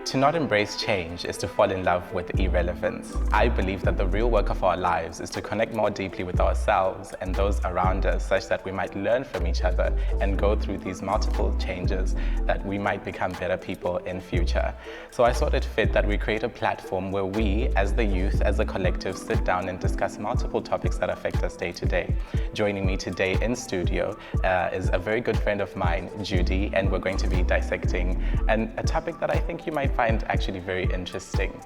To not embrace change is to fall in love with irrelevance. I believe that the real work of our lives is to connect more deeply with ourselves and those around us, such that we might learn from each other and go through these multiple changes that we might become better people in future. So I thought it fit that we create a platform where we, as the youth, as a collective, sit down and discuss multiple topics that affect us day to day. Joining me today in studio is a very good friend of mine, Judy, and we're going to be dissecting a topic that I think you might find actually very interesting.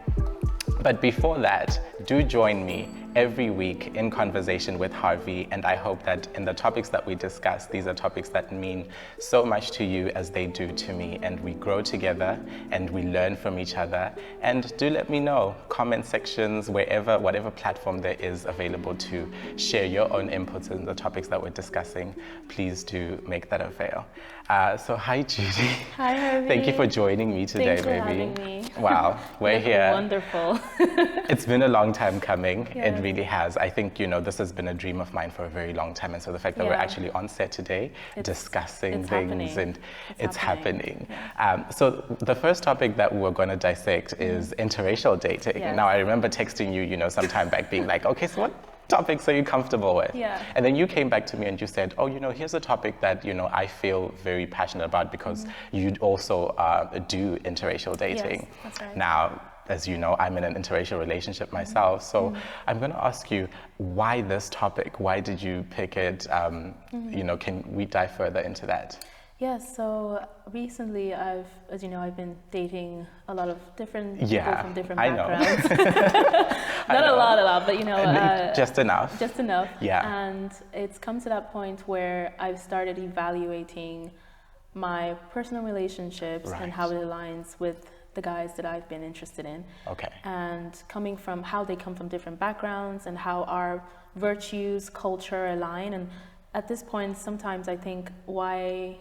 But before that, do join me every week in conversation with Harvey, and I hope that in the topics that we discuss, these are topics that mean so much to you as they do to me, and we grow together and we learn from each other. And do let me know, comment sections, whatever platform there is available to share your own inputs in the topics that we're discussing, please do make that avail. So hi Judy. Hi Harvey. Thank you for joining me today, Thanks for having me. Wow, we're here. Wonderful. It's been a long time coming. Yes. It really has. I think, this has been a dream of mine for a very long time. And so the fact that we're actually on set today discussing things and it's happening. Yeah. So the first topic that we're going to dissect is interracial dating. Yes. Now, I remember texting you, some time back being like, okay, so what topics are you comfortable with? Yeah. And then you came back to me and you said, oh, here's a topic that, I feel very passionate about because you also do interracial dating. Yes, that's right. Now, as you know, I'm in an interracial relationship myself. So I'm going to ask you, why this topic? Why did you pick it? Can we dive further into that? Yes, so recently I've been dating a lot of different people from different backgrounds. Not a lot, but just enough. Just enough. Yeah. And it's come to that point where I've started evaluating my personal relationships and how it aligns with the guys that I've been interested in. Okay. And coming from how they come from different backgrounds and how our virtues, culture align. And at this point, sometimes I think why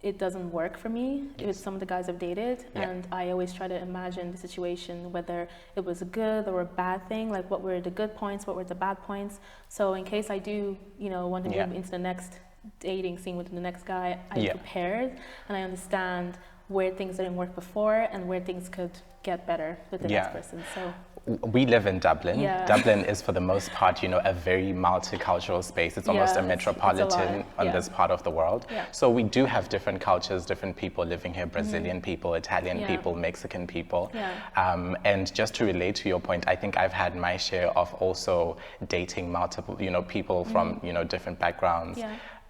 it doesn't work for me with some of the guys I've dated. And I always try to imagine the situation, whether it was a good or a bad thing, like what were the good points, what were the bad points. So in case I do, want to move into the next dating scene with the next guy, I'm prepared and I understand where things didn't work before and where things could get better with the next person. So we live in Dublin. Dublin is, for the most part, a very multicultural space. It's almost a metropolitan on this part of the world. So we do have different cultures, different people living here, Brazilian people, Italian people, Mexican people. And just to relate to your point, I think I've had my share of also dating multiple, people from, different backgrounds.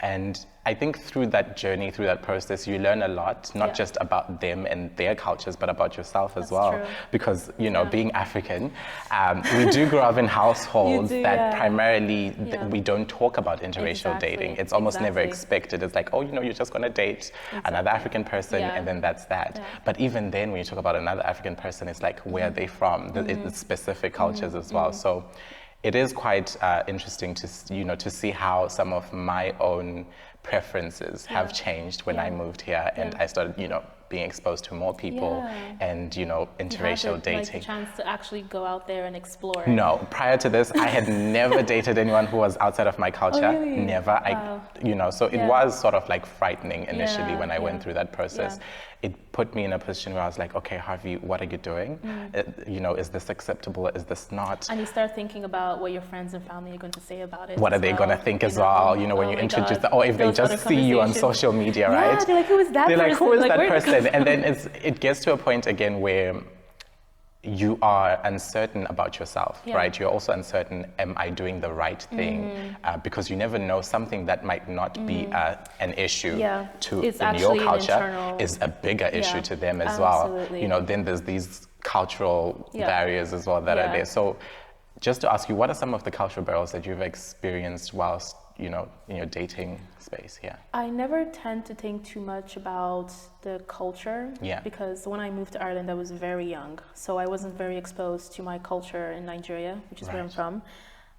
And I think through that journey, through that process, you learn a lot, not just about them and their cultures, but about yourself as well. True. Because, being African, we do grow up in households that primarily we don't talk about interracial dating. It's almost never expected. It's like, oh, you're just going to date another African person and then that's that. But even then, when you talk about another African person, it's like, where are they from? It's specific cultures as well. So it is quite interesting to see how some of my own preferences have changed when I moved here and I started, being exposed to more people and, interracial dating. Like, the chance to actually go out there and explore. No, prior to this, I had never dated anyone who was outside of my culture. Oh, really? Never. Wow. So it was sort of like frightening initially when I went through that process. It put me in a position where I was like, okay, Harvey, what are you doing? Is this acceptable? Is this not? And you start thinking about what your friends and family are going to say about it. What are they going to think as well? When you introduce them, if they just see you on social media, right? Yeah, they're like, who is that person? They're like, who is that person? And then it gets to a point again where you are uncertain about yourself, right? You're also uncertain, am I doing the right thing? Because you never know, something that might not be an issue in your culture is a bigger issue to them as well. Then there's these cultural barriers as well that are there. So just to ask you, what are some of the cultural barriers that you've experienced whilst, in your dating space here? I never tend to think too much about the culture because when I moved to Ireland, I was very young. So I wasn't very exposed to my culture in Nigeria, which is where I'm from.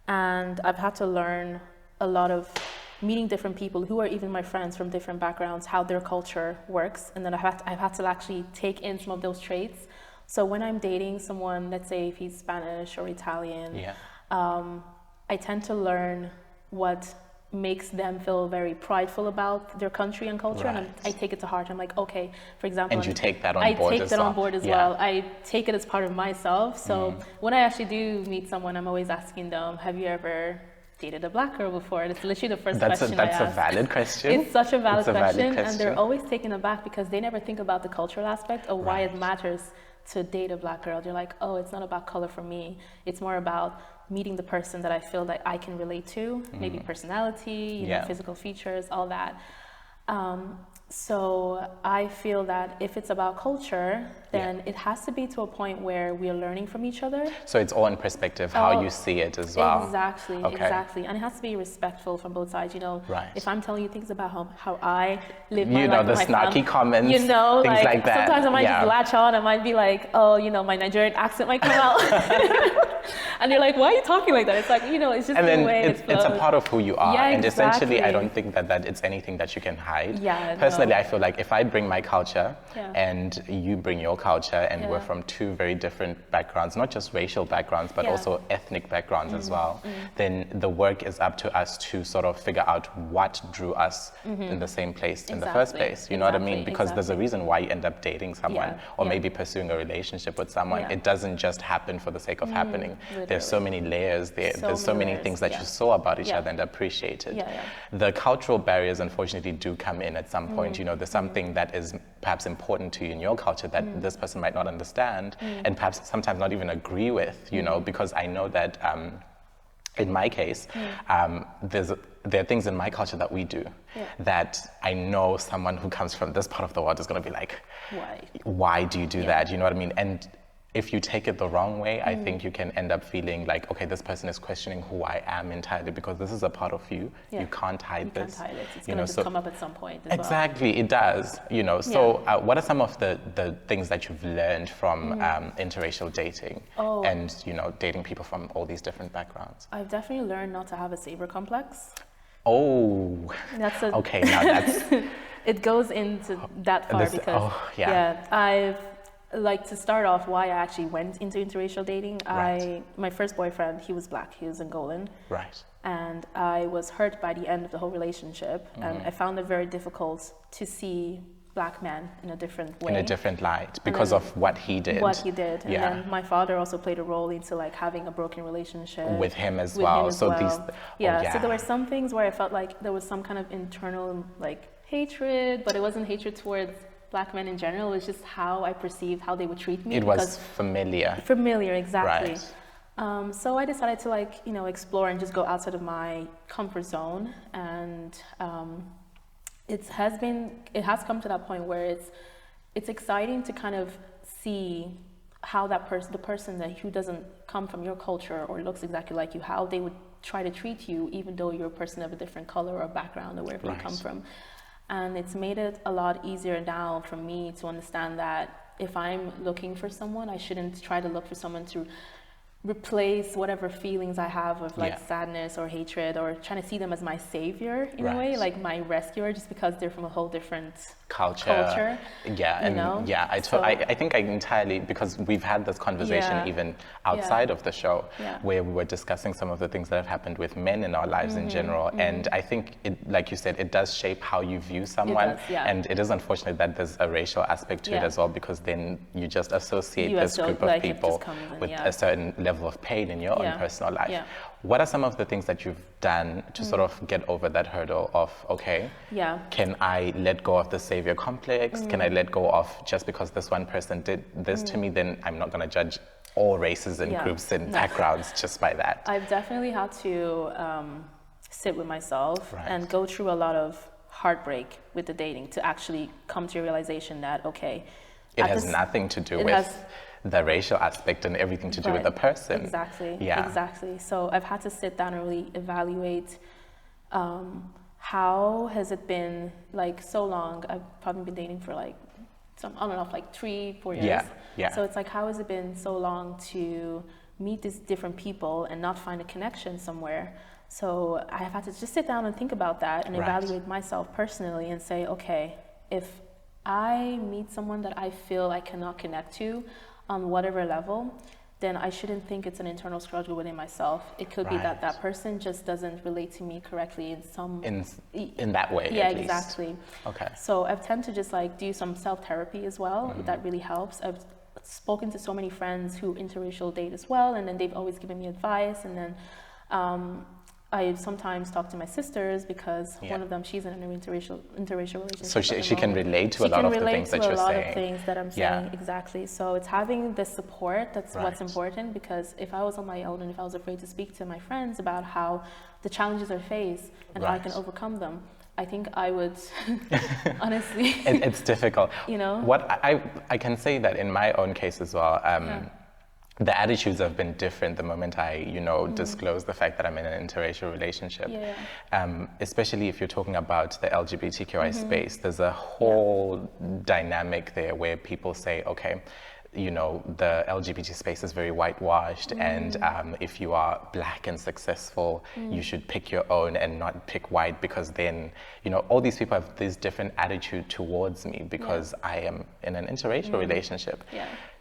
And I've had to learn a lot of meeting different people who are even my friends from different backgrounds, how their culture works. And then I've had to actually take in some of those traits. So when I'm dating someone, let's say if he's Spanish or Italian, I tend to learn what makes them feel very prideful about their country and culture, and I take it to heart. I'm like, okay, for example, and you take that on board. I take that on board as well. I take it as part of myself. So when I actually do meet someone, I'm always asking them, have you ever dated a black girl before? That's literally the first question I ask. That's a valid question. It's such a valid question, and they're always taken aback because they never think about the cultural aspect of why it matters to date a black girl. They're like, oh, it's not about color for me. It's more about meeting the person that I feel that I can relate to, maybe personality, you know, physical features, all that. So I feel that if it's about culture, then it has to be to a point where we are learning from each other. So it's all in perspective, how you see it as well. Exactly, exactly. And it has to be respectful from both sides, you know. If I'm telling you things about how I live my life, you know, the snarky comments, you know, things like that. Sometimes I might just latch on. I might be like, oh, you know, my Nigerian accent might come out. And you're like, why are you talking like that? It's like, you know, it's just the way it flows. It's a part of who you are. Yeah, and essentially, I don't think that it's anything that you can hide. Yeah, personally, I feel like if I bring my culture and you bring your culture, and we're from two very different backgrounds, not just racial backgrounds, but also ethnic backgrounds as well, then the work is up to us to sort of figure out what drew us in the same place in the first place. You know what I mean? Because there's a reason why you end up dating someone or maybe pursuing a relationship with someone. It doesn't just happen for the sake of happening. There's so many layers there. There's so many things that you saw about each other and appreciated. The cultural barriers, unfortunately, do come in at some point. You know, there's something that is perhaps important to you in your culture that this person might not understand and perhaps sometimes not even agree with, you know, because I know that in my case, there are things in my culture that we do that I know someone who comes from this part of the world is going to be like, why do you do that? You know what I mean? And if you take it the wrong way, I think you can end up feeling like, okay, this person is questioning who I am entirely because this is a part of you. You can't hide this. You can't hide it. It's going to just come up at some point as well. It does. You know. So what are some of the things that you've learned from interracial dating and, you know, dating people from all these different backgrounds? I've definitely learned not to have a savior complex. Oh, okay, now that's... It goes into that far because, I've... Like, to start off, why I actually went into interracial dating, my first boyfriend, he was black, he was Angolan. And I was hurt by the end of the whole relationship, and I found it very difficult to see black men in a different way. In a different light, because of what he did. And then my father also played a role into, like, having a broken relationship. With him as well. So there were some things where I felt like there was some kind of internal, like, hatred, but it wasn't hatred towards black men in general. It was just how I perceived how they would treat me. It was familiar. Familiar, exactly. So I decided to, like, you know, explore and just go outside of my comfort zone. And it has come to that point where it's exciting to kind of see how that the person who doesn't come from your culture or looks exactly like you, how they would try to treat you, even though you're a person of a different color or background or wherever you come from. And it's made it a lot easier now for me to understand that if I'm looking for someone, I shouldn't try to look for someone to replace whatever feelings I have of, like, sadness or hatred, or trying to see them as my savior in a way, like my rescuer, just because they're from a whole different culture. I think I entirely, because we've had this conversation even outside of the show, where we were discussing some of the things that have happened with men in our lives in general, and I think it, like you said, it does shape how you view someone, and it is unfortunate that there's a racial aspect to it as well, because then you just associate this group of people with a certain level of pain in your own personal life. What are some of the things that you've done to sort of get over that hurdle of, okay, can I let go of the savior complex? Can I let go of, just because this one person did this to me, then I'm not going to judge all races and groups and backgrounds just by that? I've definitely had to sit with myself and go through a lot of heartbreak with the dating to actually come to a realization that, okay, it has nothing to do with the racial aspect and everything to do with the person. Exactly. So I've had to sit down and really evaluate how has it been, like, so long. I've probably been dating for, like, on and off, like 3-4 years. So it's like, how has it been so long to meet these different people and not find a connection somewhere? So I have had to just sit down and think about that and evaluate myself personally and say, okay, if I meet someone that I feel I cannot connect to on whatever level, then I shouldn't think it's an internal struggle within myself. It could be that that person just doesn't relate to me correctly in that way. Yeah, at least. exactly. Okay. So I've tend to just like do some self-therapy as well. That really helps. I've spoken to so many friends who interracial date as well, and then they've always given me advice. And then I sometimes talk to my sisters because one of them, she's in an interracial relationship. So she can relate to a lot of the things that you're saying. She can relate to a lot of things that I'm saying, exactly. So it's having the support that's what's important, because if I was on my own and if I was afraid to speak to my friends about how the challenges are faced and how I can overcome them, I think I would, honestly. It's difficult. You know? What I can say that in my own case as well, the attitudes have been different the moment I, disclose the fact that I'm in an interracial relationship. Especially if you're talking about the LGBTQI space, there's a whole dynamic there where people say, okay, the LGBT space is very whitewashed, and if you are black and successful, you should pick your own and not pick white, because then, all these people have this different attitude towards me because I am in an interracial relationship.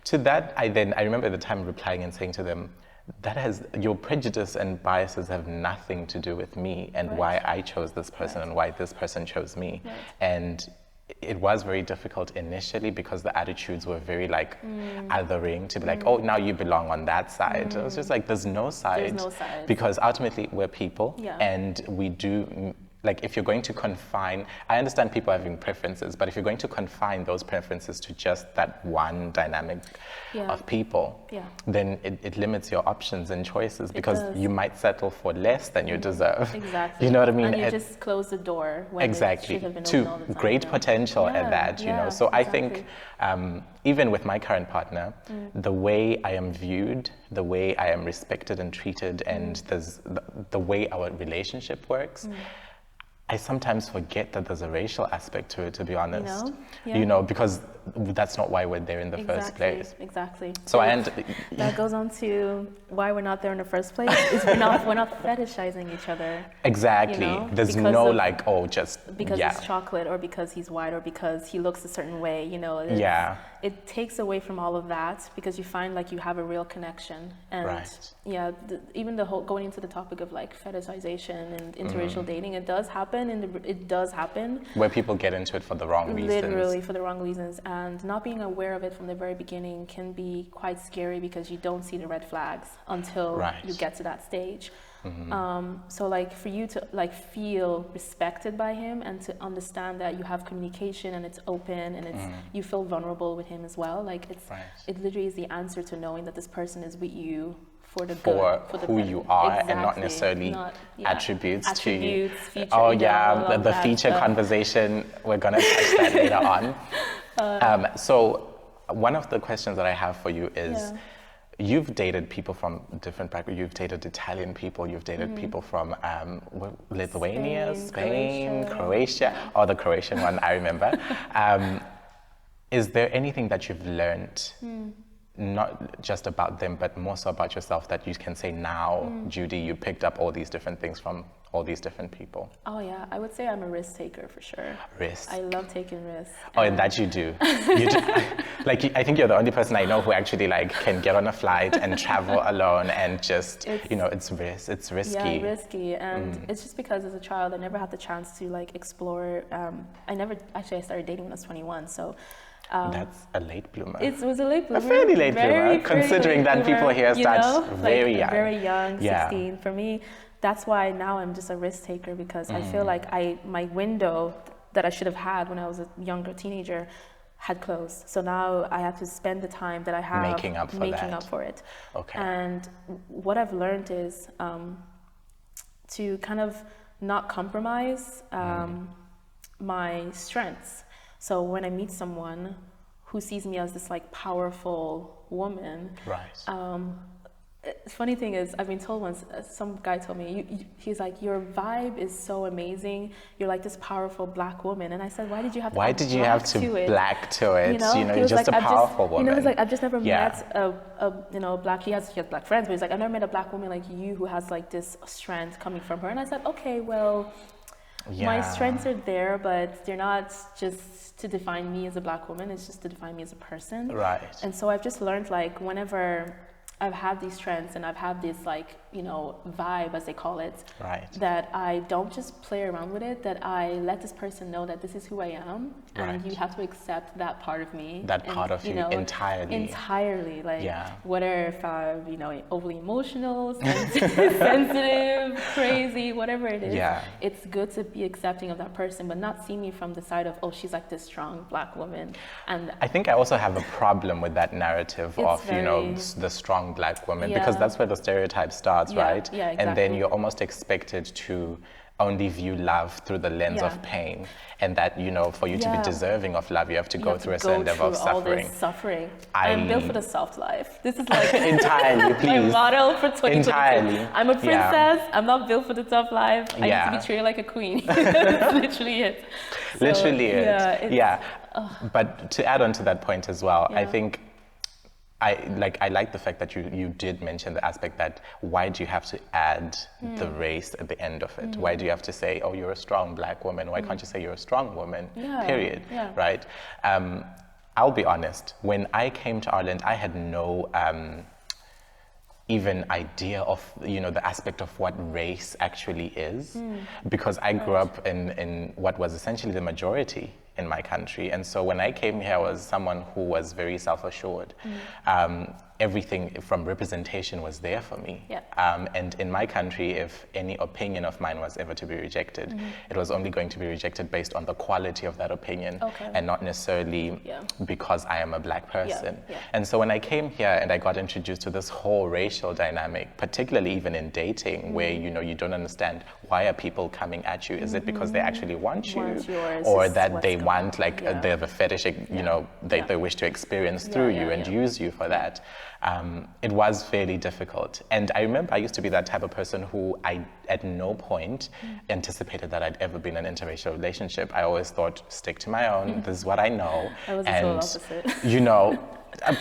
To that, I remember at the time replying and saying to them, your prejudice and biases have nothing to do with me and why I chose this person and why this person chose me. And it was very difficult initially because the attitudes were very othering, to be like, oh, now you belong on that side. It was just like, there's no side. There's no side. Because ultimately we're people, and we do, if you're going to confine, I understand people having preferences, but if you're going to confine those preferences to just that one dynamic of people, then it limits your options and choices, because you might settle for less than you deserve. Exactly. You know what I mean? And you just close the door when it should have been to open all the time, great potential at that, So I think even with my current partner, the way I am viewed, the way I am respected and treated, and the way our relationship works, I sometimes forget that there's a racial aspect to it, to be honest. Because that's not why we're there in the first place. Exactly. So that goes on to why we're not there in the first place. Is we're not fetishizing each other. Exactly. There's because it's chocolate, or because he's white, or because he looks a certain way. It takes away from all of that, because you find you have a real connection. And even the whole going into the topic of fetishization and interracial dating, it does happen. It does happen where people get into it for the wrong reasons. Literally for the wrong reasons, and not being aware of it from the very beginning can be quite scary, because you don't see the red flags until you get to that stage. So for you to feel respected by him, and to understand that you have communication and it's open, and it's you feel vulnerable with him as well. It literally is the answer to knowing that this person is with you for the good, for who you are, and not necessarily attributes to you. The feature conversation, we're gonna touch that later on. So one of the questions that I have for you is, you've dated people from different backgrounds. You've dated Italian people, you've dated people from Lithuania, Spain, Croatia. Oh, the Croatian one, I remember. Is there anything that you've learned, not just about them, but more so about yourself, that you can say now, Judy, you picked up all these different things from all these different people? Oh yeah, I would say I'm a risk taker for sure. Risk. I love taking risks. Oh, and that you do. You do. I think you're the only person I know who actually can get on a flight and travel alone, and just it's risky. Yeah, risky, and it's just because as a child I never had the chance to explore. I started dating when I was 21, so. That's a late bloomer. It was a late bloomer. A fairly late bloomer, considering that people here start very young. Very young, 16. For me, that's why now I'm just a risk taker, because I feel like my window that I should have had when I was a younger teenager had closed. So now I have to spend the time that I have making up for it. Okay. And what I've learned is to kind of not compromise my strengths. So when I meet someone who sees me as this powerful woman, funny thing is, I've been told once, some guy told me, he's like, your vibe is so amazing. You're like this powerful black woman. And I said, why did you have to black to it? You're just a powerful woman. He's like, I've just never met a black, he has black friends, but he's like, I've never met a black woman like you who has this strength coming from her. And I said, okay, well, my strengths are there, but they're not just to define me as a black woman. It's just to define me as a person. Right. And so I've just learned whenever I've had these trends and I've had this like, you know, vibe, as they call it, right, that I don't just play around with it, that I let this person know that this is who I am, and you have to accept that part of me. That part of you, entirely. Entirely, like, whether if I'm, you know, overly emotional, sensitive, crazy, whatever it is, it's good to be accepting of that person, but not see me from the side of, oh, she's like this strong Black woman. And I think I also have a problem with that narrative of, you know, the strong Black woman, because that's where the stereotype starts, right? Yeah, exactly. And then you're almost expected to only view love through the lens of pain, and that, you know, for you to be deserving of love, you have to go through a certain level of suffering. I'm built for the soft life. This is like entirely, please. My motto for 2022. Entirely. I'm a princess. I'm not built for the tough life. I need to be treated like a queen. That's literally it. So, literally it. But to add on to that point as well, I think I like the fact that you did mention the aspect that why do you have to add the race at the end of it? Why do you have to say, oh, you're a strong Black woman? Why can't you say you're a strong woman, period, right? I'll be honest, when I came to Ireland, I had no even idea of, you know, the aspect of what race actually is, because I grew up in what was essentially the majority in my country. And so when I came here, I was someone who was very self-assured. Everything from representation was there for me. And in my country, if any opinion of mine was ever to be rejected, it was only going to be rejected based on the quality of that opinion, and not necessarily because I am a Black person. And so when I came here and I got introduced to this whole racial dynamic, particularly even in dating, where, you know, you don't understand why are people coming at you? Is it because they actually want you, or that they want, like, they have a fetish, you know, they wish to experience through you and use you for that. It was fairly difficult. And I remember I used to be that type of person who I at no point anticipated that I'd ever been in an interracial relationship. I always thought, stick to my own, this is what I know. I was the total opposite. You know,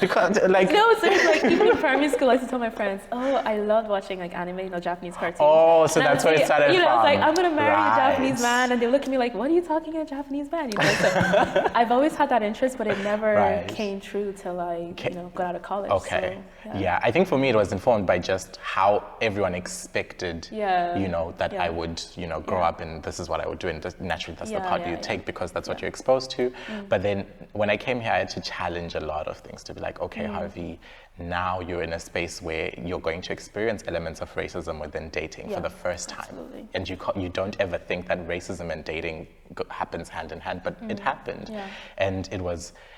because like... No, so it's like, even in primary school, I used to tell my friends, oh, I loved watching like anime, you know, Japanese cartoons. Oh, so that's where it started from. You know, I was like, I'm gonna marry a Japanese man, and they look at me like, what are you talking a Japanese man? You know, so I've always had that interest, but it never came true till I, you know, got out of college. Okay. So, I think for me it was informed by just how everyone expected, you know, that I would, you know, grow up and this is what I would do, and naturally that's the path you take because that's what you're exposed to. But then when I came here, I had to challenge a lot of things to be like, okay, Harvey, now you're in a space where you're going to experience elements of racism within dating for the first time. Absolutely. And you don't ever think that racism and dating happens hand in hand, but it happened. And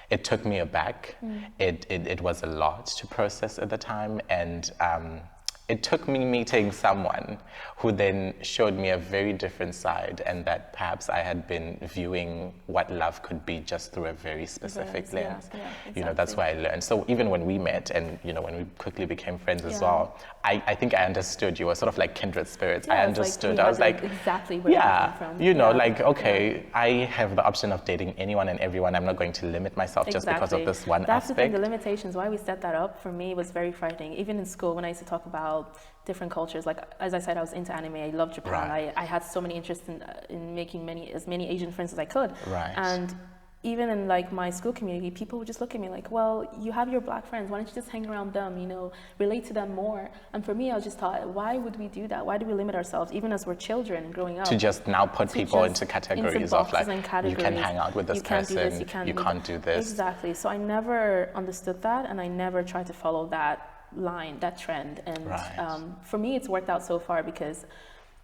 it took me aback. It was a lot to process at the time, and it took me meeting someone who then showed me a very different side, and that perhaps I had been viewing what love could be just through a very specific lens. Exactly. You know, that's why I learned. So even when we met and, you know, when we quickly became friends as well, I think I understood you were sort of like kindred spirits. I understood. I was like, exactly where you're coming from. You know, like, okay, I have the option of dating anyone and everyone. I'm not going to limit myself just because of this one That's aspect. The thing, the limitations, why we set that up for me was very frightening. Even in school, when I used to talk about different cultures, like as I said, I was into anime. I loved Japan. I had so many interests in making as many Asian friends as I could. And even in like my school community, people would just look at me like, well, you have your Black friends, why don't you just hang around them, you know, relate to them more? And for me, I was just thought, why would we do that? Why do we limit ourselves, even as we're children growing up? To just now put people into categories of like, you can hang out with this person, you can't do this. Exactly. So I never understood that, and I never tried to follow that line, that trend. And for me, it's worked out so far because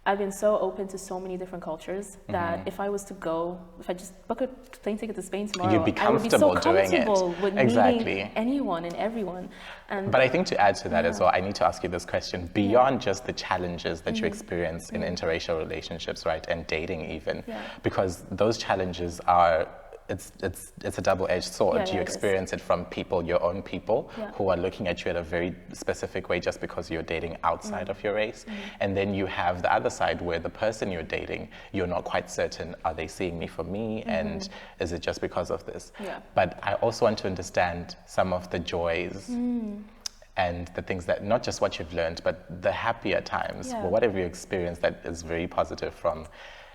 I've been so open to so many different cultures that if I was to go, if I just book a plane ticket to Spain tomorrow, you'd be comfortable doing it. With exactly. anyone and everyone. And but I think to add to that as well, I need to ask you this question. Beyond just the challenges that you experience in interracial relationships, right, and dating even, because those challenges are, it's a double-edged sword. You experience it from people, your own people, who are looking at you in a very specific way just because you're dating outside of your race. And then you have the other side where the person you're dating, you're not quite certain, are they seeing me for me? And is it just because of this? But I also want to understand some of the joys and the things that, not just what you've learned, but the happier times, or whatever you experienced that is very positive from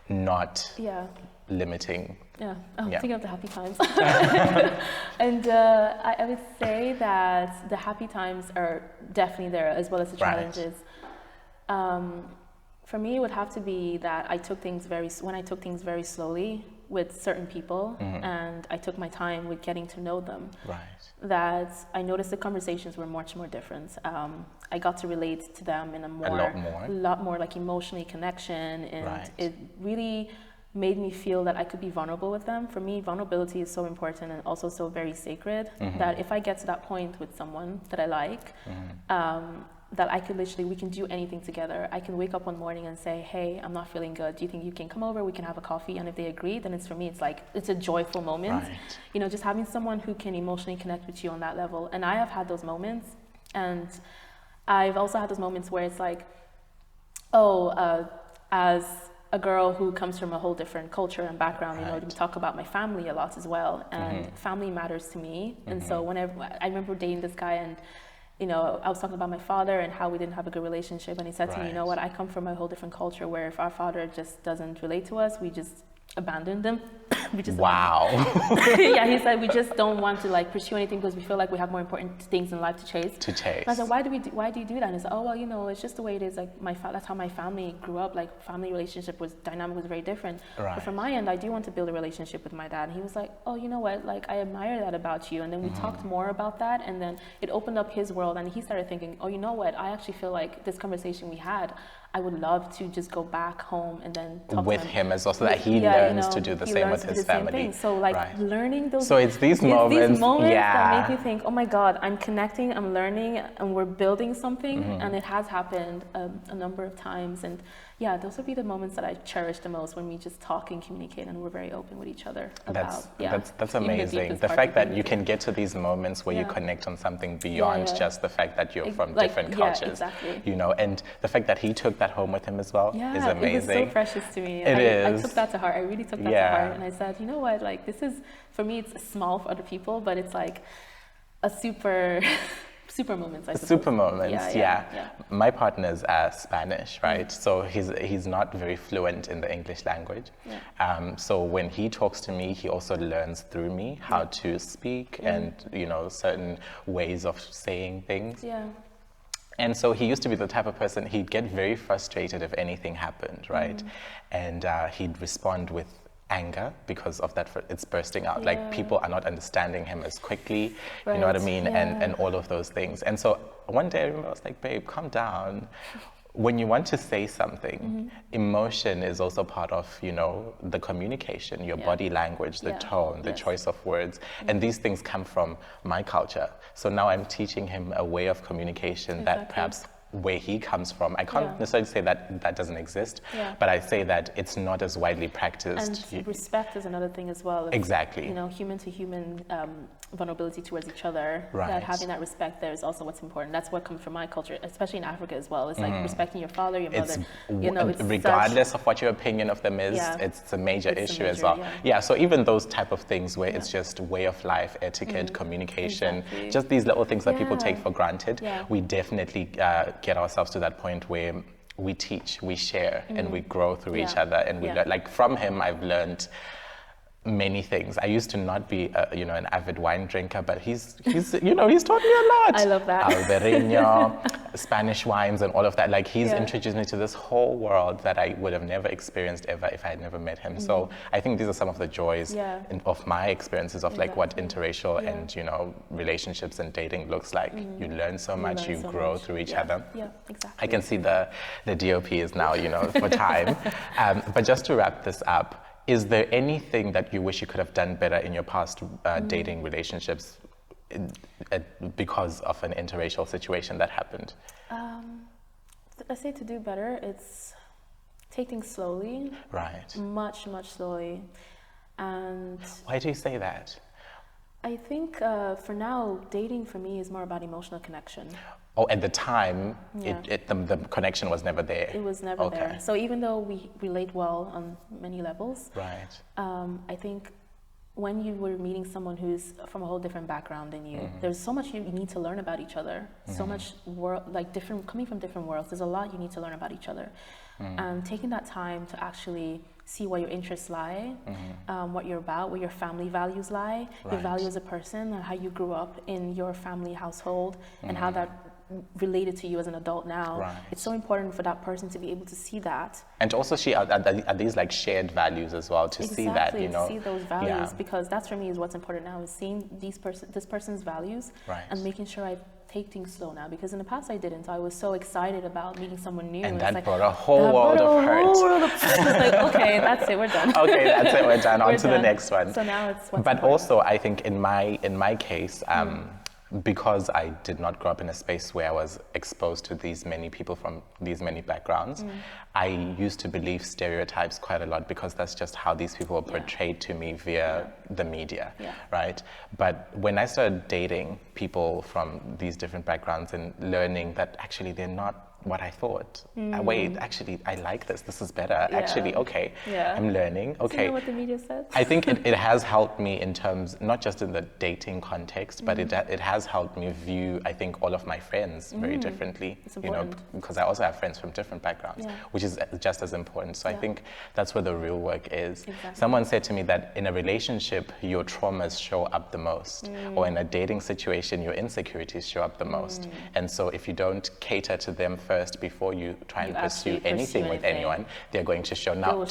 not limiting Yeah, thinking of the happy times. And I would say that the happy times are definitely there, as well as the challenges. For me, it would have to be that I took things very slowly with certain people, and I took my time with getting to know them. That I noticed the conversations were much more different. I got to relate to them in a lot more like emotionally connection, and it really made me feel that I could be vulnerable with them. For me, vulnerability is so important and also so very sacred, that if I get to that point with someone that I like, that I could literally, we can do anything together. I can wake up one morning and say, hey, I'm not feeling good. Do you think you can come over? We can have a coffee. And if they agree, then it's, for me, it's like, it's a joyful moment. You know, just having someone who can emotionally connect with you on that level. And I have had those moments. And I've also had those moments where it's like, as a girl who comes from a whole different culture and background, you know, we talk about my family a lot as well. And family matters to me. And so whenever, I remember dating this guy, and you know, I was talking about my father and how we didn't have a good relationship, and he said to me, you know what, I come from a whole different culture where if our father just doesn't relate to us, we just abandon them. We just yeah, he said we just don't want to like pursue anything because we feel like we have more important things in life to chase. And I said, why do you do that? And he said, oh well, you know, it's just the way it is. Like that's how my family grew up. Like family relationship dynamic was very different. But from my end, I do want to build a relationship with my dad. And he was like, oh, you know what? Like I admire that about you. And then we talked more about that, and then it opened up his world. And he started thinking, oh, you know what? I actually feel like this conversation we had, I would love to just go back home and then talk with him as well, so that he learns to do the same with his family. So like learning those. So it's these moments that make you think, oh my God, I'm connecting, I'm learning, and we're building something. And it has happened a number of times. And yeah, those would be the moments that I cherish the most, when we just talk and communicate and we're very open with each other about. That's amazing. The fact that you can get to these moments where you connect on something beyond just the fact that you're from different cultures. You know, and the fact that he took that home with him as well is amazing. It was so precious to me. I took that to heart. I really took that to heart, and I said, you know what, like this is, for me, it's small for other people, but it's like a super moments, I suppose. Super moments, My partner is Spanish, right? So he's not very fluent in the English language. So when he talks to me, he also learns through me how to speak and, you know, certain ways of saying things. And so he used to be the type of person, he'd get very frustrated if anything happened, right? And he'd respond with anger because of that, it's bursting out. Like people are not understanding him as quickly, you know what I mean? And all of those things. And so one day I remember I was like, babe, calm down. When you want to say something, emotion is also part of, you know, the communication, your body language, the tone, the choice of words. And these things come from my culture. So now I'm teaching him a way of communication that perhaps where he comes from, I can't necessarily say that that doesn't exist, but I say that it's not as widely practiced. And respect is another thing as well. Exactly. You know, human to human vulnerability towards each other. That having that respect there is also what's important. That's what comes from my culture, especially in Africa as well. It's like respecting your father, your mother. You know, it's regardless of what your opinion of them is, it's a major issue as well. So even those type of things where it's just way of life, etiquette, communication, just these little things that people take for granted, we definitely get ourselves to that point where we teach, we share, and we grow through each other, and we learn. Like from him, I've learned many things. I used to not be, you know, an avid wine drinker, but he's you know, he's taught me a lot. I love that. Albarino, Spanish wines, and all of that. Like he's introduced me to this whole world that I would have never experienced ever if I had never met him. So I think these are some of the joys of my experiences of like what interracial and, you know, relationships and dating looks like. You learn so much, you grow through each other. Exactly. I can see the DOP is now, you know, for time. But just to wrap this up, is there anything that you wish you could have done better in your past dating relationships because of an interracial situation that happened? I say to do better, it's take things slowly. Right. Much slowly. And why do you say that? I think for now, dating for me is more about emotional connection. Oh, at the time, the connection was never there. It was never there. So even though we relate well on many levels, I think when you were meeting someone who's from a whole different background than you, there's so much you need to learn about each other. So much coming from different worlds. There's a lot you need to learn about each other. And taking that time to actually see where your interests lie, what you're about, where your family values lie, your value as a person, and how you grew up in your family household, and how that related to you as an adult now. It's so important for that person to be able to see that. And also are these like shared values as well, to see that, you know. To see those values, because that's for me is what's important now, is seeing this person's values and making sure I take things slow now, because in the past I didn't. I was so excited about meeting someone new, and that like, brought a whole world of hurt. Like, okay, that's it, we're done. Okay, that's it, we're done. On to the next one. So now it's what's important. Also, I think in my case, because I did not grow up in a space where I was exposed to these many people from these many backgrounds, I used to believe stereotypes quite a lot, because that's just how these people were portrayed to me via the media, right? But when I started dating people from these different backgrounds and learning that actually they're not what I thought. Wait, actually, I like this. This is better. Actually, okay, I'm learning. Okay. Do you know what the media says? I think it has helped me in terms, not just in the dating context, but it has helped me view, I think, all of my friends very differently. It's important. You know, because I also have friends from different backgrounds, which is just as important. So I think that's where the real work is. Exactly. Someone said to me that in a relationship, your traumas show up the most, or in a dating situation, your insecurities show up the most. And so if you don't cater to them first before you try and pursue anything with anyone, they're going to show. Now,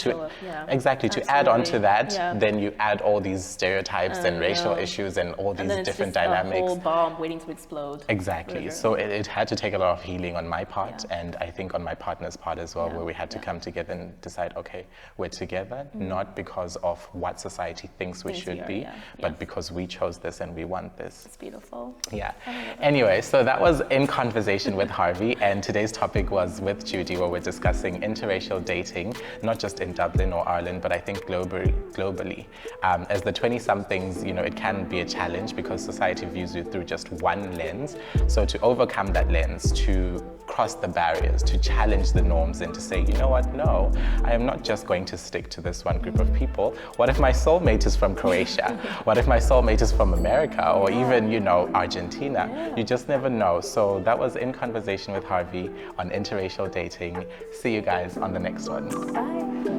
exactly, to add on to that, then you add all these stereotypes and racial issues and all these different dynamics. A whole bomb waiting to explode. Exactly. So it had to take a lot of healing on my part, and I think on my partner's part as well, where we had to come together and decide, okay, we're together, not because of what society thinks we should be, but because we chose this and we want this. It's beautiful. Yeah. Anyway, so that was In Conversation with Harvey, and today's topic was with Judy, where we're discussing interracial dating, not just in Dublin or Ireland, but I think globally. As the 20-somethings, you know, it can be a challenge because society views you through just one lens. So to overcome that lens, to cross the barriers, to challenge the norms, and to say, you know what, no, I am not just going to stick to this one group of people. What if my soulmate is from Croatia? What if my soulmate is from America, or even, you know, Argentina? You just never know. So that was In Conversation with Harvey on interracial dating. See you guys on the next one. Bye.